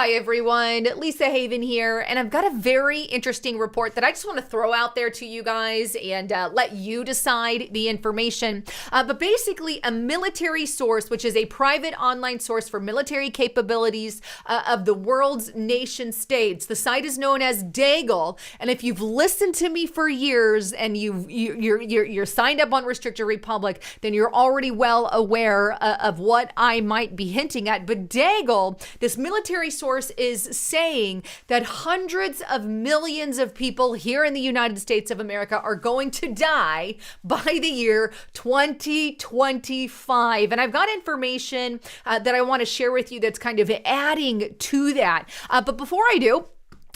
Hi everyone, Lisa Haven here, and I've got a very interesting report that I just want to throw out there to you guys and let you decide the information. But basically, a military source, which is a private online source for military capabilities of the world's nation states. The site is known as Deagel, and if you've listened to me for years and you're signed up on Restricted Republic, then you're already well aware of what I might be hinting at. But Deagel, this military source, is saying that hundreds of millions of people here in the United States of America are going to die by the year 2025. And I've got information that I want to share with you that's kind of adding to that. But before I do,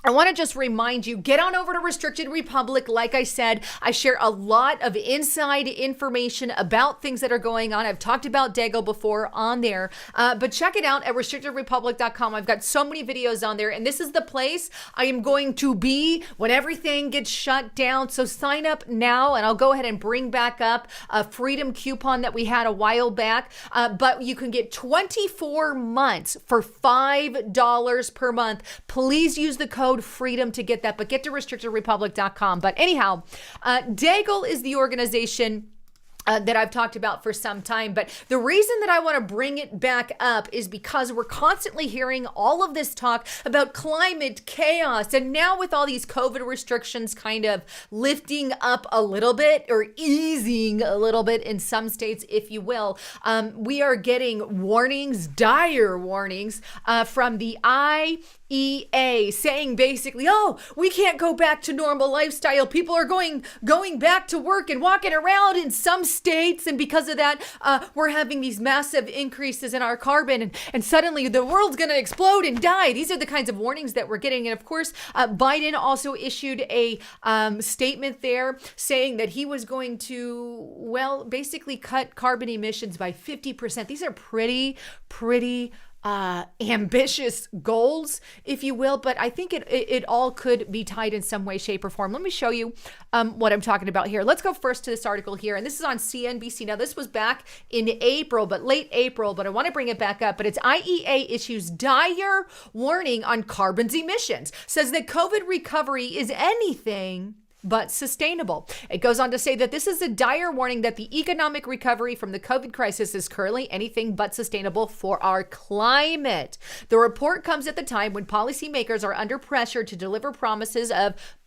I want to just remind you, get on over to Restricted Republic. Like I said, I share a lot of inside information about things that are going on. I've talked about Deagel before on there, but check it out at restrictedrepublic.com. I've got so many videos on there, and this is the place I am going to be when everything gets shut down. So sign up now, and I'll go ahead and bring back up a freedom coupon that we had a while back, but you can get 24 months for $5 per month. Please use the code freedom to get that, but get to restrictedrepublic.com. But anyhow, Deagel is the organization that I've talked about for some time. But the reason that I want to bring it back up is because we're constantly hearing all of this talk about climate chaos. And now with all these COVID restrictions kind of lifting up a little bit, or easing a little bit in some states, if you will, we are getting warnings, dire warnings, from the IEA saying basically, oh, we can't go back to normal lifestyle. People are going back to work and walking around in some states, and because of that, we're having these massive increases in our carbon, and suddenly the world's going to explode and die. These are the kinds of warnings that we're getting. And of course, Biden also issued a statement there saying that he was going to, well, basically cut carbon emissions by 50%. These are pretty ambitious goals, if you will, but I think it all could be tied in some way, shape, or form. Let me show you what I'm talking about here. Let's go first to this article here, and this is on CNBC. Now, this was back in April, late April, but I want to bring it back up. But it's IEA issues dire warning on carbon's emissions, says that COVID recovery is anything but sustainable. It goes on to say that this is a dire warning that the economic recovery from the COVID crisis is currently anything but sustainable for our climate. The report comes at the time when policymakers are under pressure to deliver promises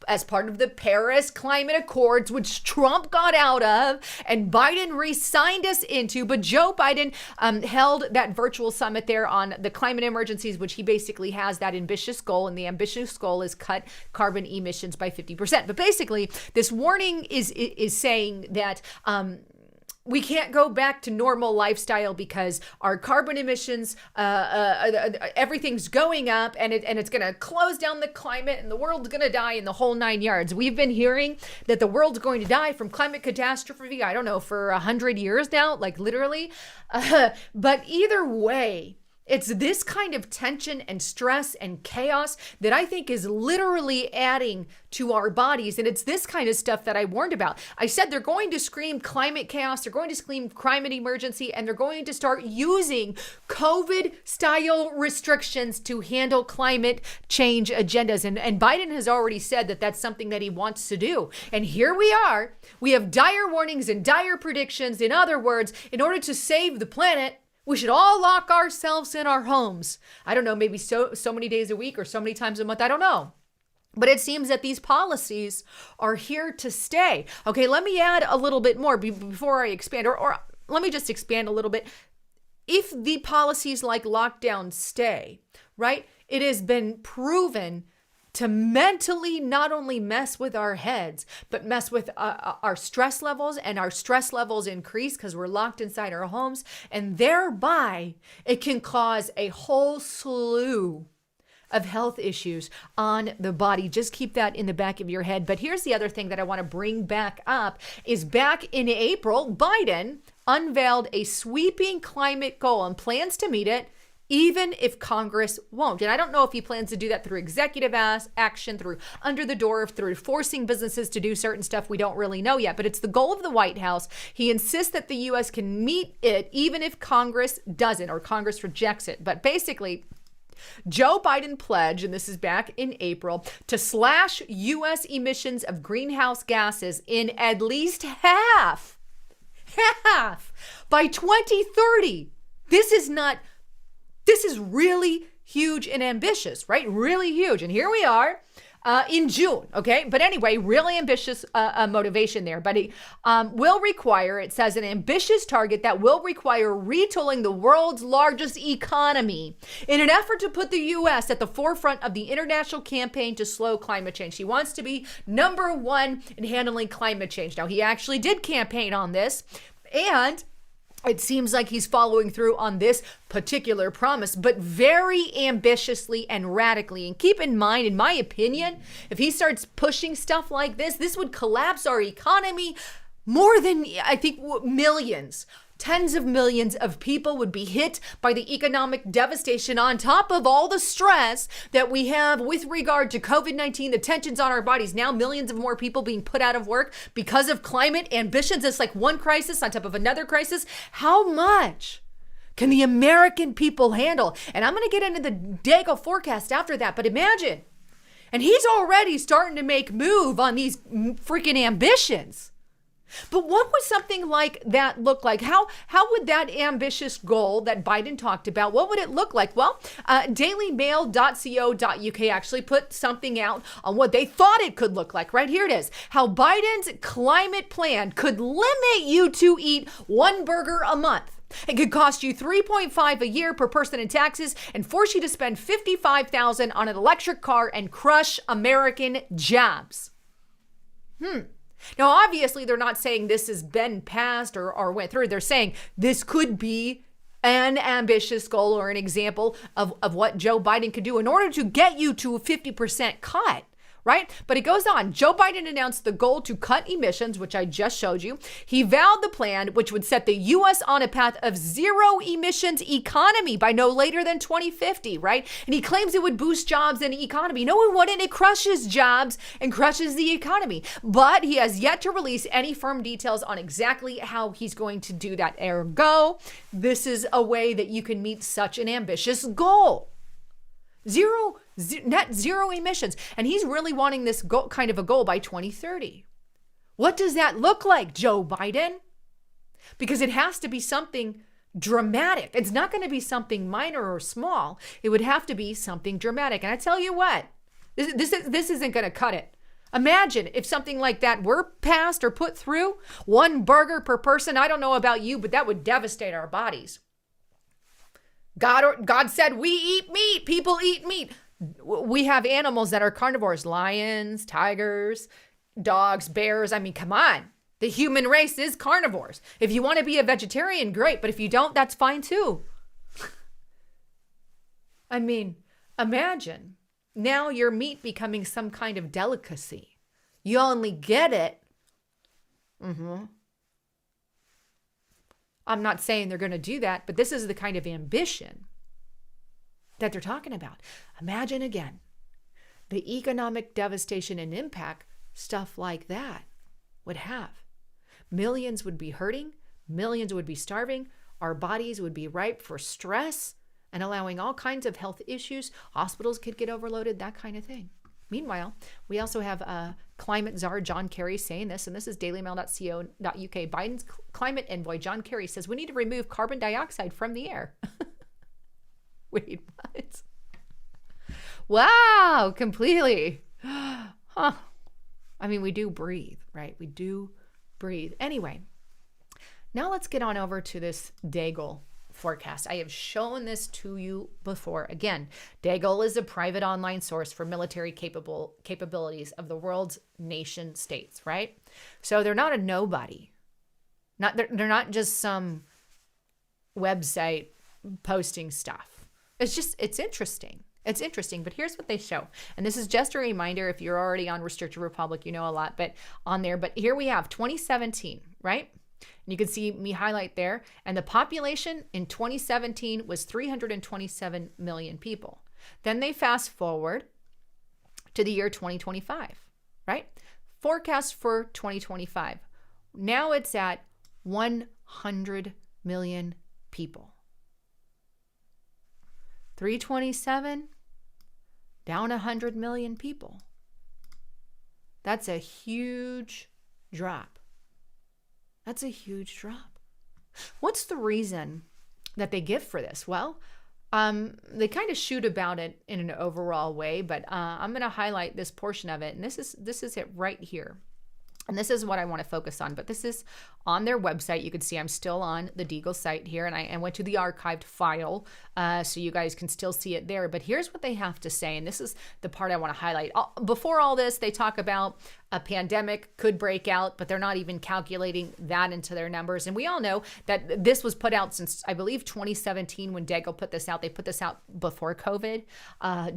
as part of the Paris Climate Accords, which Trump got out of and Biden re-signed us into. But Joe Biden held that virtual summit there on the climate emergencies, which he basically has that ambitious goal, and the ambitious goal is cut carbon emissions by 50%. But basically, this warning is saying that we can't go back to normal lifestyle because our carbon emissions, everything's going up, and it's going to close down the climate, and the world's going to die in the whole 9 yards. We've been hearing that the world's going to die from climate catastrophe, I don't know, for 100 years now, like literally. But either way, it's this kind of tension and stress and chaos that I think is literally adding to our bodies. And it's this kind of stuff that I warned about. I said they're going to scream climate chaos, they're going to scream climate emergency, and they're going to start using COVID-style restrictions to handle climate change agendas. And Biden has already said that that's something that he wants to do. And here we are. We have dire warnings and dire predictions. In other words, in order to save the planet, we should all lock ourselves in our homes. I don't know, maybe so many days a week or so many times a month. I don't know. But it seems that these policies are here to stay. Okay, let me add a little bit more before I expand, or let me just expand a little bit. If the policies like lockdown stay, right, it has been proven to mentally not only mess with our heads, but mess with our stress levels, and our stress levels increase because we're locked inside our homes, and thereby it can cause a whole slew of health issues on the body. Just keep that in the back of your head. But here's the other thing that I want to bring back up is back in April, Biden unveiled a sweeping climate goal and plans to meet it even if Congress won't. And I don't know if he plans to do that through executive action, through under the door, through forcing businesses to do certain stuff. We don't really know yet, but it's the goal of the White House. He insists that the U.S. can meet it even if Congress doesn't or Congress rejects it. But basically, Joe Biden pledged, and this is back in April, to slash U.S. emissions of greenhouse gases in at least half by 2030. This is really huge and ambitious, right? Really huge. And here we are in June, okay? But anyway, really ambitious motivation there. But it will require, it says, an ambitious target that will require retooling the world's largest economy in an effort to put the U.S. at the forefront of the international campaign to slow climate change. He wants to be number one in handling climate change. Now, he actually did campaign on this, and it seems like he's following through on this particular promise, but very ambitiously and radically. And keep in mind, in my opinion, if he starts pushing stuff like this would collapse our economy. More than, I think, millions. Tens of millions of people would be hit by the economic devastation on top of all the stress that we have with regard to COVID-19, the tensions on our bodies. Now millions of more people being put out of work because of climate ambitions. It's like one crisis on top of another crisis. How much can the American people handle? And I'm going to get into the Dago forecast after that, but imagine. And he's already starting to make move on these freaking ambitions. But what would something like that look like? How would that ambitious goal that Biden talked about, what would it look like? Well, dailymail.co.uk actually put something out on what they thought it could look like. Right here it is. How Biden's climate plan could limit you to eat one burger a month. It could cost you $3.5 a year per person in taxes and force you to spend $55,000 on an electric car and crush American jobs. Now, obviously, they're not saying this has been passed or went through. They're saying this could be an ambitious goal or an example of what Joe Biden could do in order to get you to a 50% cut. Right? But it goes on. Joe Biden announced the goal to cut emissions, which I just showed you. He vowed the plan, which would set the U.S. on a path of zero emissions economy by no later than 2050, right? And he claims it would boost jobs and the economy. No, it wouldn't. It crushes jobs and crushes the economy. But he has yet to release any firm details on exactly how he's going to do that. Ergo, this is a way that you can meet such an ambitious goal. Net zero emissions. And he's really wanting this kind of a goal by 2030. What does that look like, Joe Biden? Because it has to be something dramatic. It's not going to be something minor or small. It would have to be something dramatic. And I tell you what, this isn't going to cut it. Imagine if something like that were passed or put through, one burger per person. I don't know about you, but that would devastate our bodies. God said we eat meat. People eat meat. We have animals that are carnivores, lions, tigers, dogs, bears. I mean, come on. The human race is carnivores. If you want to be a vegetarian, great. But if you don't, that's fine too. I mean, imagine now your meat becoming some kind of delicacy. You only get it. I'm not saying they're going to do that, but this is the kind of ambition that they're talking about. Imagine again, the economic devastation and impact stuff like that would have. Millions would be hurting, millions would be starving, our bodies would be ripe for stress and allowing all kinds of health issues. Hospitals could get overloaded, that kind of thing. Meanwhile, we also have climate czar John Kerry saying this, and this is dailymail.co.uk. Biden's climate envoy John Kerry says we need to remove carbon dioxide from the air. Wait, what? Wow, completely. Huh. I mean, we do breathe, right? We do breathe. Anyway, now let's get on over to this Daigle forecast. I have shown this to you before. Again, Daigle is a private online source for military capabilities of the world's nation states, right? So they're not a nobody. They're not just some website posting stuff. It's interesting. It's interesting, but here's what they show. And this is just a reminder, if you're already on Restricted Republic, you know a lot, but on there. But here we have 2017, right? And you can see me highlight there. And the population in 2017 was 327 million people. Then they fast forward to the year 2025, right? Forecast for 2025. Now it's at 100 million people. 327, down 100 million people. That's a huge drop. That's a huge drop. What's the reason that they give for this? Well, they kind of shoot about it in an overall way, but I'm going to highlight this portion of it, and this is it right here. And this is what I want to focus on, but this is on their website. You can see I'm still on the Deagle site here, and I went to the archived file, so you guys can still see it there. But here's what they have to say, and this is the part I want to highlight. Before all this, they talk about a pandemic could break out, but they're not even calculating that into their numbers. And we all know that this was put out since, I believe, 2017 when Deagle put this out. They put this out before COVID,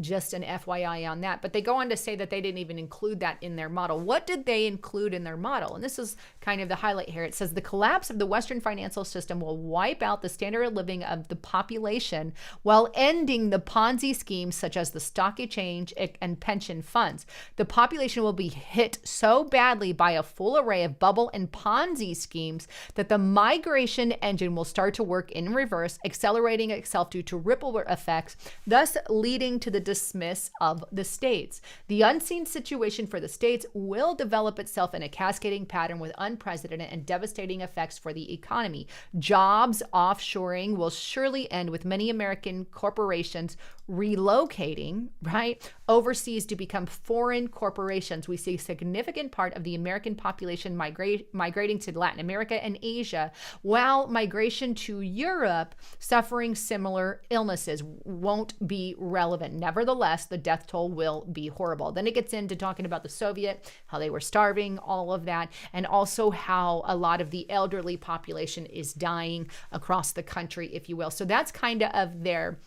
just an FYI on that. But they go on to say that they didn't even include that in their model. What did they include in their model? And this is kind of the highlight here. It says the collapse of the Western financial system will wipe out the standard of living of the population while ending the Ponzi schemes such as the stock exchange and pension funds. The population will be hit so badly by a full array of bubble and Ponzi schemes that the migration engine will start to work in reverse, accelerating itself due to ripple effects, thus leading to the dismiss of the states. The unseen situation for the states will develop itself in a cascading pattern with unprecedented and devastating effects for the economy. Jobs offshoring will surely end, with many American corporations relocating, right, overseas to become foreign corporations. We see a significant part of the American population migrating to Latin America and Asia, while migration to Europe suffering similar illnesses won't be relevant. Nevertheless, the death toll will be horrible. Then it gets into talking about the Soviet, how they were starving, all of that, and also how a lot of the elderly population is dying across the country, if you will. So that's kind of their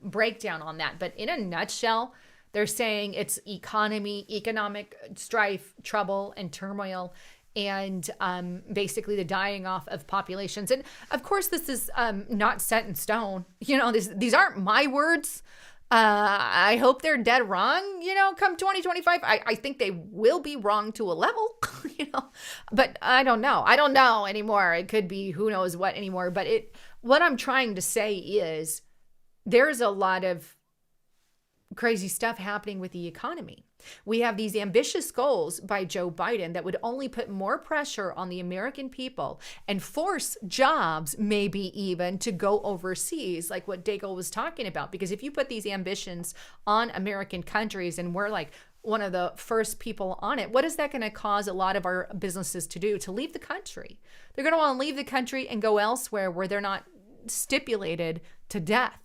breakdown on that. But in a nutshell, they're saying it's economic strife, trouble, and turmoil, and basically the dying off of populations. And of course, this is not set in stone. You know, these aren't my words. I hope they're dead wrong, you know, come 2025. I think they will be wrong to a level, you know, but I don't know. I don't know anymore. It could be who knows what anymore. But what I'm trying to say is there's a lot of crazy stuff happening with the economy. We have these ambitious goals by Joe Biden that would only put more pressure on the American people and force jobs, maybe even to go overseas, like what Deagle was talking about. Because if you put these ambitions on American countries and we're like one of the first people on it, what is that going to cause a lot of our businesses to do? To leave the country. They're going to want to leave the country and go elsewhere where they're not stipulated to death.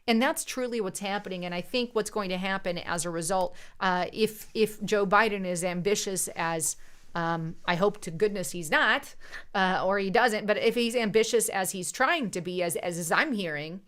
And that's truly what's happening. And I think what's going to happen as a result, if Joe Biden is ambitious as I hope to goodness he's not, or he doesn't, but if he's ambitious as he's trying to be, as I'm hearing,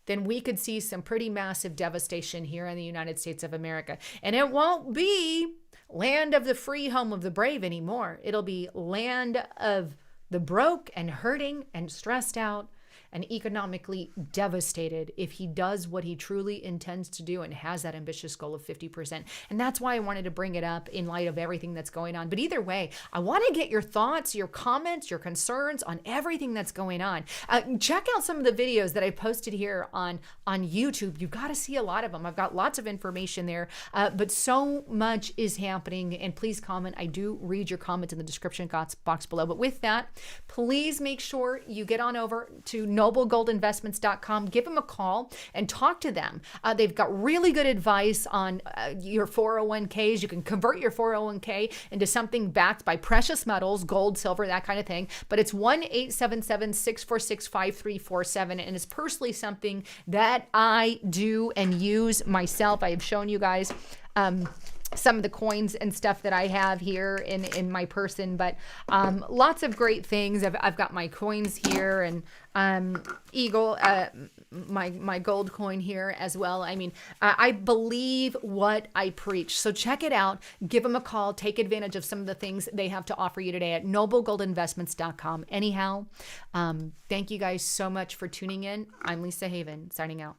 then we could see some pretty massive devastation here in the United States of America. And it won't be land of the free, home of the brave anymore. It'll be land of the broke and hurting and stressed out and economically devastated if he does what he truly intends to do and has that ambitious goal of 50%. And that's why I wanted to bring it up in light of everything that's going on. But either way, I want to get your thoughts, your comments, your concerns on everything that's going on. Check out some of the videos that I posted here on YouTube. You've got to see a lot of them. I've got lots of information there, but so much is happening. And please comment. I do read your comments in the description box below. But with that, please make sure you get on over to noblegoldinvestments.com. Give them a call and talk to them. They've got really good advice on your 401ks. You can convert your 401k into something backed by precious metals, gold, silver, that kind of thing. But it's 1-877-646-5347. And it's personally something that I do and use myself. I have shown you guys some of the coins and stuff that I have here in my person, but lots of great things. I've got my coins here, and Eagle, my gold coin here as well. I mean, I believe what I preach. So check it out. Give them a call. Take advantage of some of the things they have to offer you today at noblegoldinvestments.com. Anyhow, thank you guys so much for tuning in. I'm Lisa Haven, signing out.